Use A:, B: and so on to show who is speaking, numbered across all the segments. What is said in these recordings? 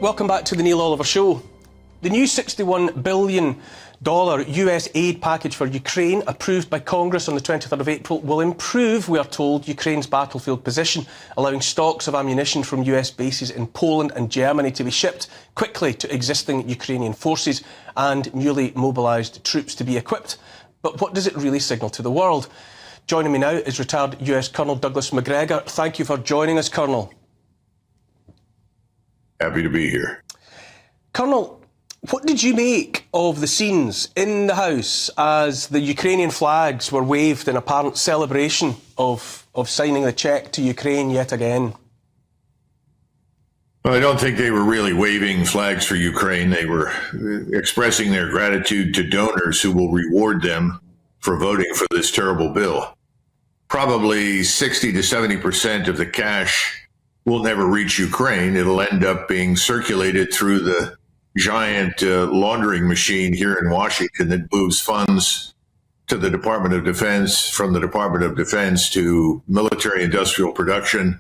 A: Welcome back to the Neil Oliver Show. The new $61 billion US aid package for Ukraine, approved by Congress on the 23rd of April, will improve, we are told, Ukraine's battlefield position, allowing stocks of ammunition from US bases in Poland and Germany to be shipped quickly to existing Ukrainian forces and newly mobilised troops to be equipped. But what does it really signal to the world? Joining me now is retired US Colonel Douglas McGregor. Thank you for joining us, Colonel.
B: Happy to be here.
A: Colonel, what did you make of the scenes in the House as the Ukrainian flags were waved in apparent celebration of signing the cheque to Ukraine yet again?
B: Well, I don't think they were really waving flags for Ukraine. They were expressing their gratitude to donors who will reward them for voting for this terrible bill. Probably 60 to 70% of the cash will never reach Ukraine. It'll end up being circulated through the giant laundering machine here in Washington that moves funds to the Department of Defense, from the Department of Defense to military industrial production,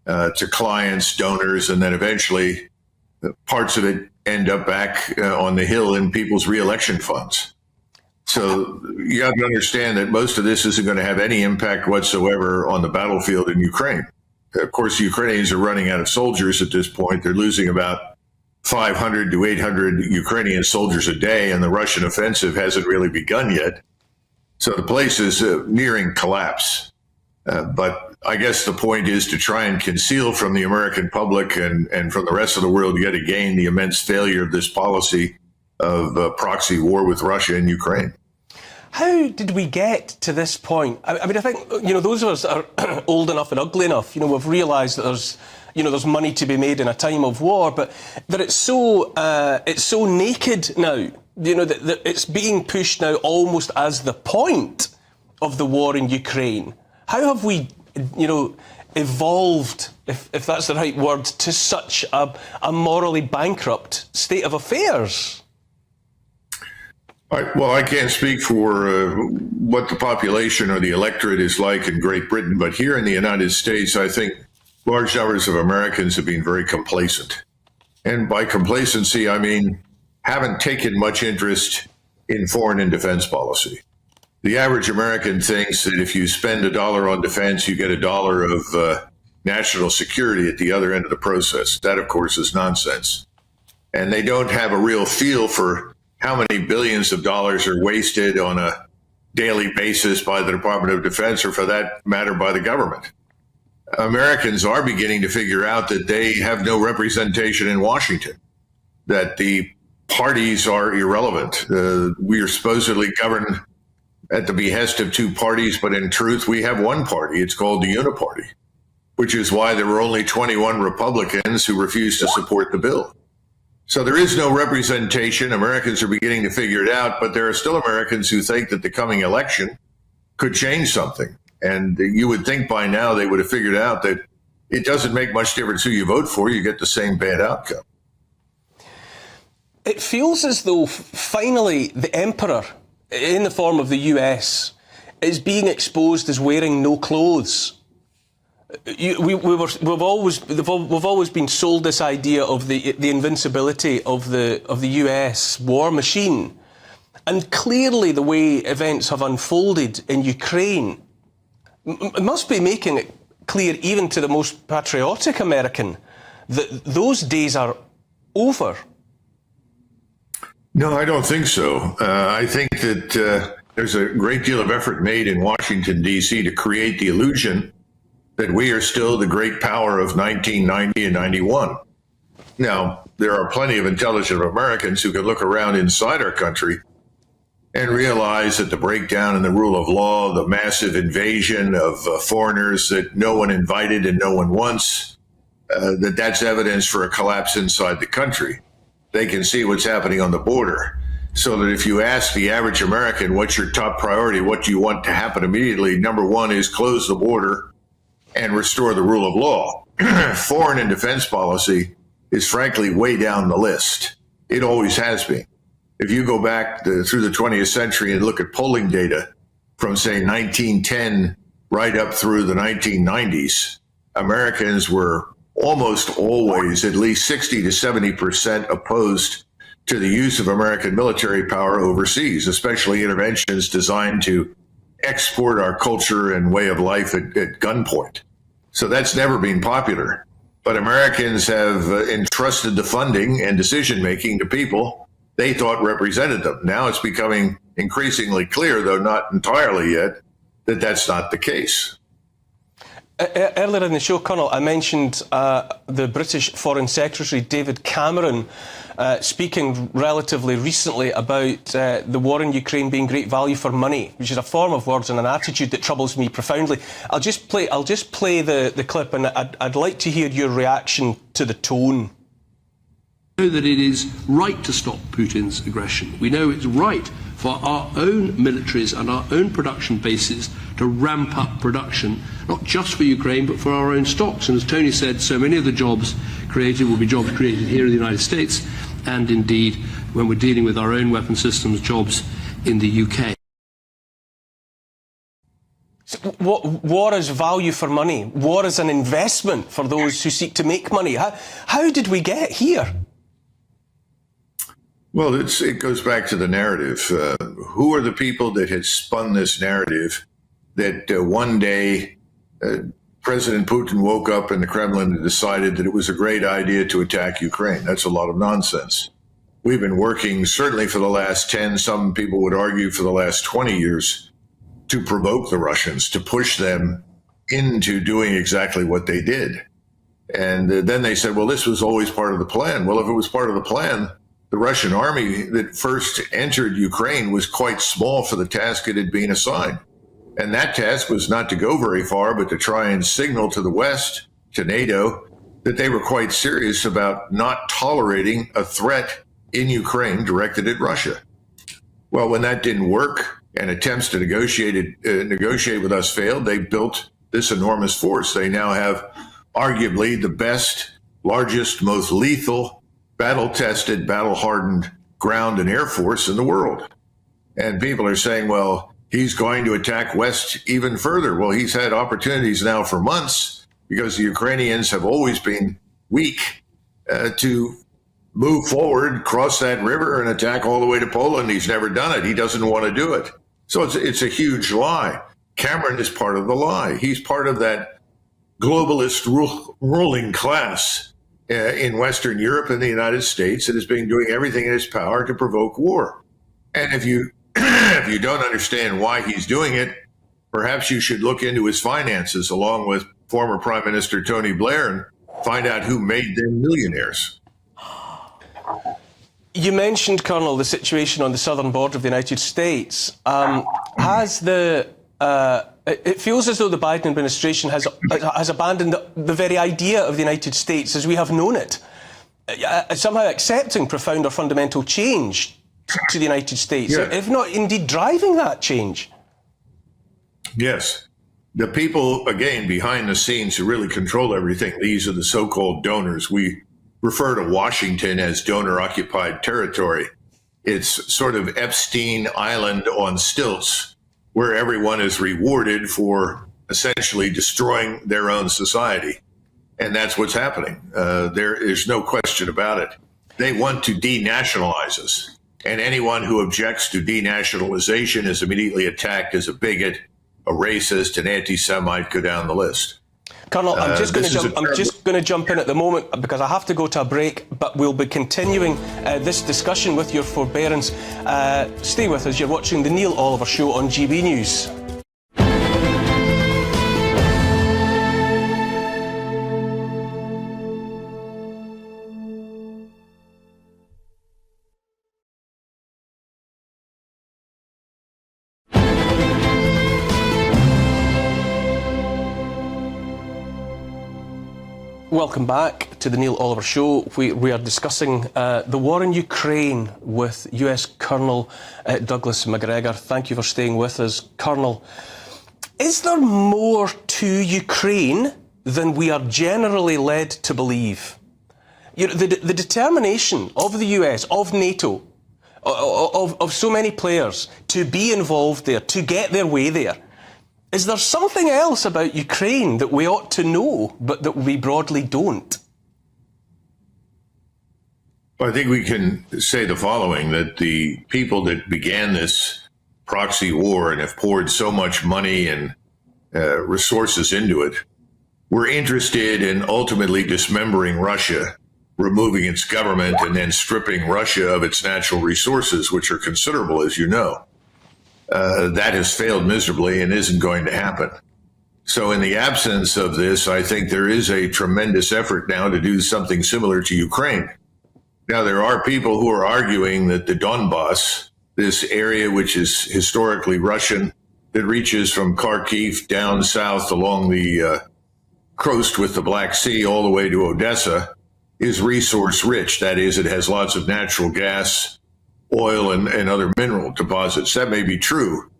B: to clients, donors, and then eventually parts of it end up back on the Hill in people's reelection funds. So you have to understand that most of this isn't going to have any impact whatsoever on the battlefield in Ukraine. Of course, the Ukrainians are running out of soldiers at this point. They're losing about 500 to 800 Ukrainian soldiers a day, and the Russian offensive hasn't really begun yet. So the place is nearing collapse. But I guess the point is to try and conceal from the American public and from the rest of the world yet again the immense failure of this policy of proxy war with Russia and Ukraine.
A: How did we get to this point? I mean, I think, those of us that are old enough and ugly enough, we've realised that there's money to be made in a time of war, but that it's so naked now, that it's being pushed now almost as the point of the war in Ukraine. How have we, evolved, if that's the right word, to such a morally bankrupt state of affairs?
B: Well, I can't speak for what the population or the electorate is like in Great Britain, but here in the United States, I think large numbers of Americans have been very complacent. And by complacency, I mean haven't taken much interest in foreign and defense policy. The average American thinks that if you spend $1 on defense, you get $1 of national security at the other end of the process. That, of course, is nonsense. And they don't have a real feel for how many billions of dollars are wasted on a daily basis by the Department of Defense, or for that matter, by the government. Americans are beginning to figure out that they have no representation in Washington, that the parties are irrelevant. We are supposedly governed at the behest of two parties, but in truth, we have one party. It's called the Uniparty, which is why there were only 21 Republicans who refused to support the bill. So there is no representation. Americans are beginning to figure it out, but there are still Americans who think that the coming election could change something. And you would think by now they would have figured out that it doesn't make much difference who you vote for, you get the same bad outcome.
A: It feels as though finally the emperor, in the form of the US, is being exposed as wearing no clothes. We've always been sold this idea of the invincibility of the US war machine, and clearly the way events have unfolded in Ukraine must be making it clear even to the most patriotic American that those days are over.
B: No, I don't think so. I think that there's a great deal of effort made in Washington, D.C. to create the illusion that we are still the great power of 1990 and 91. Now, there are plenty of intelligent Americans who can look around inside our country and realize that the breakdown in the rule of law, the massive invasion of foreigners that no one invited and no one wants, that's evidence for a collapse inside the country. They can see what's happening on the border. So that if you ask the average American, what's your top priority, what do you want to happen immediately, number one is close the border and restore the rule of law. Foreign and defense policy is frankly way down the list. It always has been. If you go back through the 20th century and look at polling data from, say, 1910 right up through the 1990s, Americans were almost always at least 60 to 70% opposed to the use of American military power overseas, especially interventions designed to export our culture and way of life at gunpoint. So that's never been popular. But Americans have entrusted the funding and decision-making to people they thought represented them. Now it's becoming increasingly clear, though not entirely yet, that that's not the case.
A: Earlier in the show, Colonel, I mentioned the British Foreign Secretary, David Cameron, speaking relatively recently about the war in Ukraine being great value for money, which is a form of words and an attitude that troubles me profoundly. I'll just play the clip, and I'd like to hear your reaction to the tone.
C: We know that it is right to stop Putin's aggression. We know it's right for our own militaries and our own production bases to ramp up production, not just for Ukraine, but for our own stocks. And as Tony said, so many of the jobs created will be jobs created here in the United States, and indeed, when we're dealing with our own weapon systems, jobs in the UK.
A: War is value for money. War is an investment for those who seek to make money. How did we get here?
B: Well, it goes back to the narrative. Who are the people that had spun this narrative that one day President Putin woke up in the Kremlin and decided that it was a great idea to attack Ukraine? That's a lot of nonsense. We've been working certainly for the last 10, some people would argue for the last 20 years, to provoke the Russians, to push them into doing exactly what they did. And then they said, well, this was always part of the plan. Well, if it was part of the plan, the Russian army that first entered Ukraine was quite small for the task it had been assigned. And that task was not to go very far, but to try and signal to the West, to NATO, that they were quite serious about not tolerating a threat in Ukraine directed at Russia. Well, when that didn't work and attempts to negotiate with us failed, they built this enormous force. They now have arguably the best, largest, most lethal, battle-tested, battle-hardened ground and air force in the world. And people are saying, well, he's going to attack West even further. Well, he's had opportunities now for months because the Ukrainians have always been weak to move forward, cross that river and attack all the way to Poland. He's never done it. He doesn't want to do it. So it's a huge lie. Cameron is part of the lie. He's part of that globalist ruling class in Western Europe and the United States that has been doing everything in its power to provoke war. And if you if you don't understand why he's doing it, perhaps you should look into his finances along with former Prime Minister Tony Blair and find out who made them millionaires.
A: You mentioned, Colonel, the situation on the southern border of the United States. It feels as though the Biden administration has abandoned the very idea of the United States as we have known it, somehow accepting profound or fundamental change to the United States, if not indeed driving that change.
B: Yes. The people, again, behind the scenes who really control everything, these are the so-called donors. We refer to Washington as donor-occupied territory. It's sort of Epstein Island on stilts, where everyone is rewarded for essentially destroying their own society. And that's what's happening. There is no question about it. They want to denationalize us. And anyone who objects to denationalization is immediately attacked as a bigot, a racist, an anti-Semite, go down the list.
A: Colonel, I'm just going to jump in at the moment because I have to go to a break, but we'll be continuing this discussion with your forbearance. Stay with us. You're watching the Neil Oliver Show on GB News. Welcome back to the Neil Oliver Show. We are discussing the war in Ukraine with US Colonel Douglas Macgregor. Thank you for staying with us, Colonel. Is there more to Ukraine than we are generally led to believe? You know, the determination of the US, of NATO, of so many players to be involved there, to get their way there, Is there something else about Ukraine that we ought to know, but that we broadly don't?
B: Well, I think we can say the following, that the people that began this proxy war and have poured so much money and resources into it were interested in ultimately dismembering Russia, removing its government, and then stripping Russia of its natural resources, which are considerable, as you know. That has failed miserably and isn't going to happen. So in the absence of this, I think there is a tremendous effort now to do something similar to Ukraine. Now, there are people who are arguing that the Donbass, this area which is historically Russian, that reaches from Kharkiv down south along the coast with the Black Sea all the way to Odessa, is resource rich. That is, it has lots of natural gas, oil, and other mineral deposits. That may be true,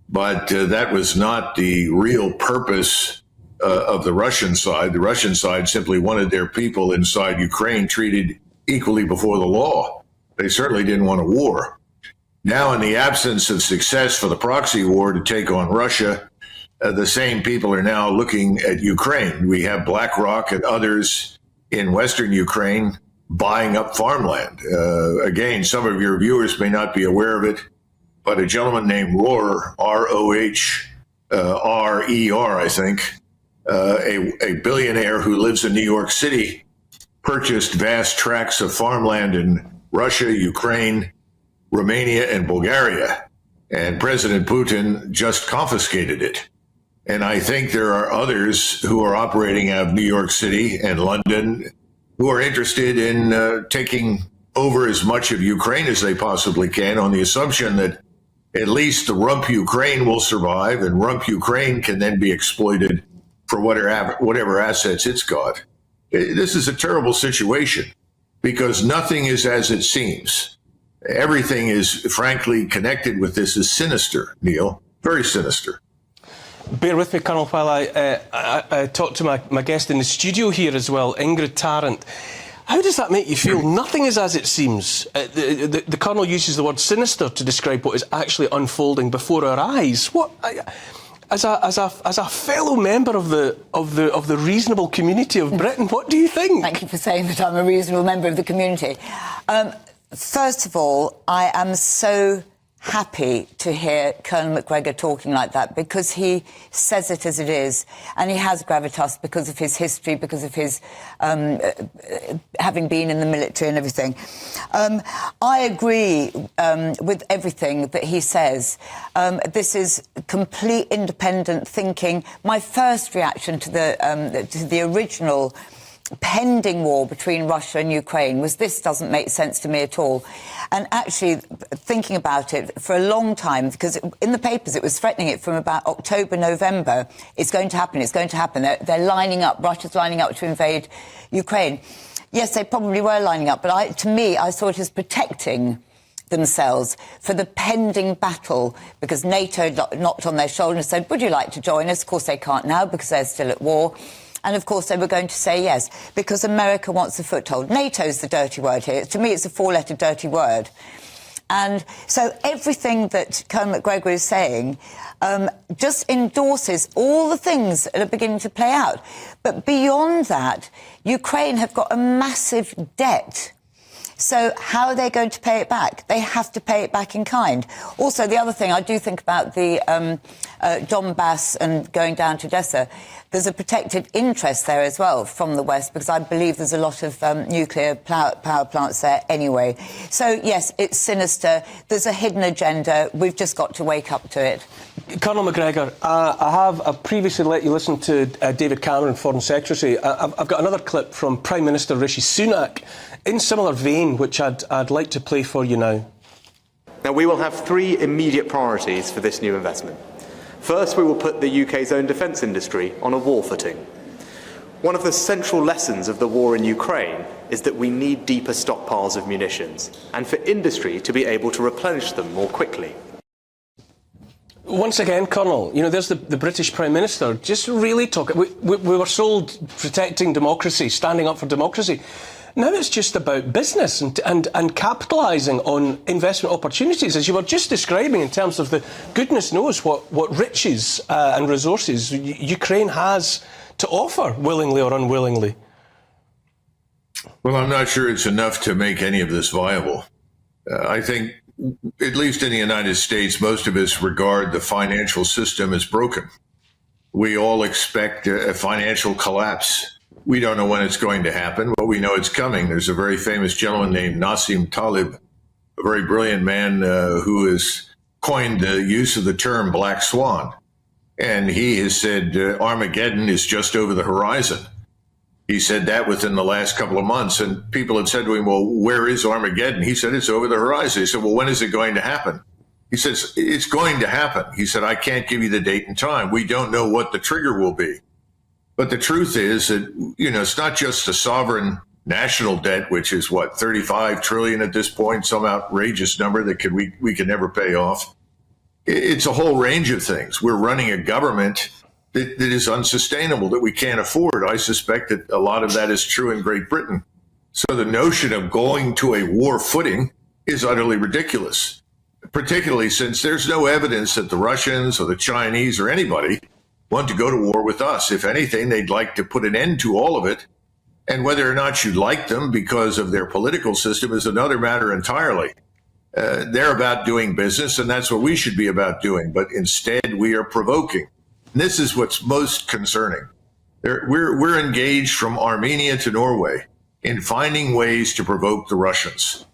B: but that was not the real purpose of the Russian side. The Russian side simply wanted their people inside Ukraine treated equally before the law. They certainly didn't want a war. Now, in the absence of success for the proxy war to take on Russia, the same people are now looking at Ukraine. We have BlackRock and others in Western Ukraine buying up farmland. Again, some of your viewers may not be aware of it, but a gentleman named Rohrer, R-O-H-R-E-R, I think, a billionaire who lives in New York City, purchased vast tracts of farmland in Russia, Ukraine, Romania, and Bulgaria. And President Putin just confiscated it. And I think there are others who are operating out of New York City and London who are interested in taking over as much of Ukraine as they possibly can, on the assumption that at least the rump Ukraine will survive, and rump Ukraine can then be exploited for whatever assets it's got. This is a terrible situation because nothing is as it seems. Everything is, frankly, connected with this is sinister, Neil, very sinister.
A: Bear with me, Colonel, while I talk to my guest in the studio here as well, Ingrid Tarrant. How does that make you feel? Nothing is as it seems. The Colonel uses the word sinister to describe what is actually unfolding before our eyes. What, as a fellow member of the reasonable community of Britain, what do you think?
D: Thank you for saying that I'm a reasonable member of the community. First of all, I am so happy to hear Colonel McGregor talking like that, because he says it as it is, and he has gravitas because of his history, because of his having been in the military and everything. I agree with everything that he says. This is complete independent thinking. My first reaction to the original pending war between Russia and Ukraine was, this doesn't make sense to me at all. And actually thinking about it for a long time, because in the papers it was threatening it from about October, November, it's going to happen, it's going to happen. They're lining up, Russia's lining up to invade Ukraine. Yes, they probably were lining up, but to me, I saw it as protecting themselves for the pending battle, because NATO knocked on their shoulder and said, would you like to join us? Of course they can't now because they're still at war. And, of course, they were going to say yes, because America wants a foothold. NATO's the dirty word here. To me, it's a four-letter dirty word. And so everything that Colonel McGregor is saying just endorses all the things that are beginning to play out. But beyond that, Ukraine have got a massive debt. So how are they going to pay it back? They have to pay it back in kind. Also, the other thing I do think about the Donbass and going down to Odessa, there's a protected interest there as well from the West, because I believe there's a lot of nuclear power plants there anyway. So, yes, it's sinister. There's a hidden agenda. We've just got to wake up to it.
A: Colonel McGregor, I've previously let you listen to David Cameron, Foreign Secretary. I've got another clip from Prime Minister Rishi Sunak in similar vein, which I'd like to play for you now.
E: Now, we will have three immediate priorities for this new investment. First, we will put the UK's own defence industry on a war footing. One of the central lessons of the war in Ukraine is that we need deeper stockpiles of munitions, and for industry to be able to replenish them more quickly.
A: Once again, Colonel, you know, there's the British Prime Minister just really talking. We were sold protecting democracy, standing up for democracy. Now it's just about business and capitalising on investment opportunities, as you were just describing, in terms of the goodness knows what riches and resources Ukraine has to offer, willingly or unwillingly.
B: Well, I'm not sure it's enough to make any of this viable. I think, at least in the United States, most of us regard the financial system as broken. We all expect a financial collapse. We don't know when it's going to happen, but we know it's coming. There's a very famous gentleman named Nassim Taleb, a very brilliant man who has coined the use of the term black swan. And he has said Armageddon is just over the horizon. He said that within the last couple of months, and people had said to him, well, where is Armageddon? He said, it's over the horizon. He said, well, when is it going to happen? He says, it's going to happen. He said, I can't give you the date and time. We don't know what the trigger will be. But the truth is that, it's not just a sovereign national debt, which is what, 35 trillion at this point, some outrageous number that we can never pay off. It's a whole range of things. We're running a government that is unsustainable, that we can't afford. I suspect that a lot of that is true in Great Britain. So the notion of going to a war footing is utterly ridiculous, particularly since there's no evidence that the Russians or the Chinese or anybody want to go to war with us. If anything, they'd like to put an end to all of it. And whether or not you like them because of their political system is another matter entirely. They're about doing business, and that's what we should be about doing. But instead, we are provoking. And this is what's most concerning. We're engaged from Armenia to Norway in finding ways to provoke the Russians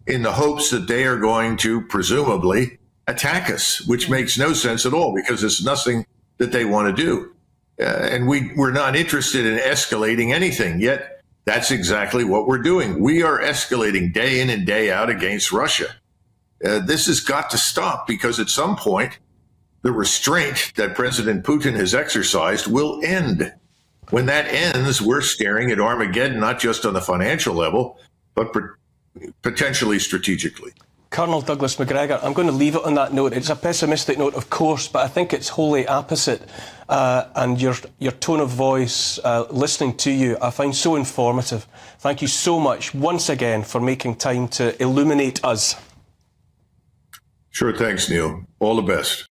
B: in the hopes that they are going to presumably attack us, which makes no sense at all because it's nothing that they want to do. And we're not interested in escalating anything, yet that's exactly what we're doing. We are escalating day in and day out against Russia. This has got to stop because at some point, the restraint that President Putin has exercised will end. When that ends, we're staring at Armageddon, not just on the financial level, but potentially strategically.
A: Colonel Douglas Macgregor, I'm going to leave it on that note. It's a pessimistic note, of course, but I think it's wholly opposite. And your tone of voice, listening to you, I find so informative. Thank you so much once again for making time to illuminate us.
B: Sure, thanks, Neil. All the best.